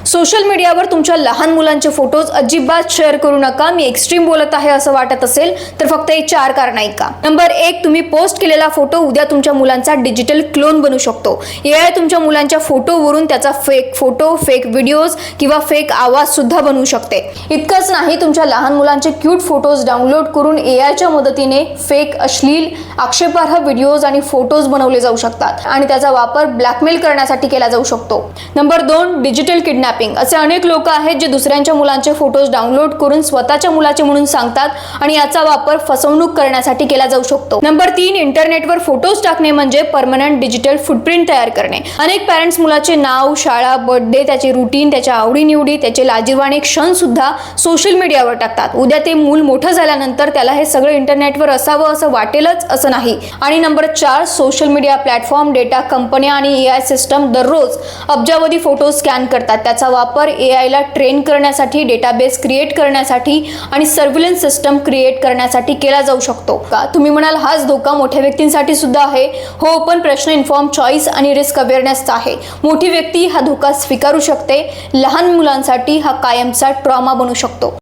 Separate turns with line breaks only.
Social मीडियावर तुमच्या लहान मुलांचे फोटोज अजिबात शेअर करू नका। मी एक्स्ट्रीम बोलत आहे असं वाटत असेल तर फक्त हे 4 कारण ऐका। नंबर 1, तुम्ही पोस्ट केलेला फोटो उद्या तुमच्या मुलांचा डिजिटल क्लोन बनू शकतो। एआय तुमच्या मुलांच्या फोटोवरून त्याचा फेक फोटो, फेक व्हिडिओज किंवा फेक आवाज सुद्धा बनवू शकते। इतकंच नाही, तुमच्या लहान मुलांचे क्यूट फोटोज डाउनलोड करून एआयच्या मदतीने फेक, अश्लील, आक्षेपार्ह व्हिडिओज आणि फोटोज बनवले जाऊ शकतात आणि त्याचा वापर ब्लॅकमेल करण्यासाठी केला जाऊ शकतो। Number 2, digital kidnapping. असे अनेक लोक आहेत जे दुसऱ्यांच्या मुलांचे फोटोज डाउनलोड करून स्वतःच्या मुलाचे म्हणून सांगतात आणि याचा वापर फसवणूक करण्यासाठी केला जाऊ शकतो। नंबर 3, इंटरनेटवर फोटोज टाकणे म्हणजे परमनंट डिजिटल फुटप्रिंट तयार करणे। अनेक पॅरेंट्स मुलाचे नाव, शाळा, बर्थडे, त्याचे रुटीन, त्याच्या आवडीनिवडी, त्याचे लाजिरवाणे क्षण सुद्धा सोशल मीडियावर टाकतात। उद्या ते मूल मोठं झाल्यानंतर त्याला हे सगळं इंटरनेटवर असावं असं वाटेलच असं नाही। आणि number 4, social media platform, data कंपन्या आणि एआय सिस्टम दररोज अब्जावधी फोटो स्कॅन करतात। त्याचा वापर एआयला ट्रेन करण्यासाठी, डेटाबेस क्रिएट करण्यासाठी आणि सर्व्हिलन्स सिस्टम क्रिएट करण्यासाठी केला जाऊ शकतो। का तुम्ही म्हणाल हाच धोका मोठ्या व्यक्तींसाठी सुद्धा आहे? हो, पण प्रश्न इन्फॉर्म चॉईस आणि रिस्क अवेअरनेसचा आहे। मोठी व्यक्ती हा धोका स्वीकारू शकते, लहान मुलांसाठी हा कायमचा ट्रॉमा बनू शकतो।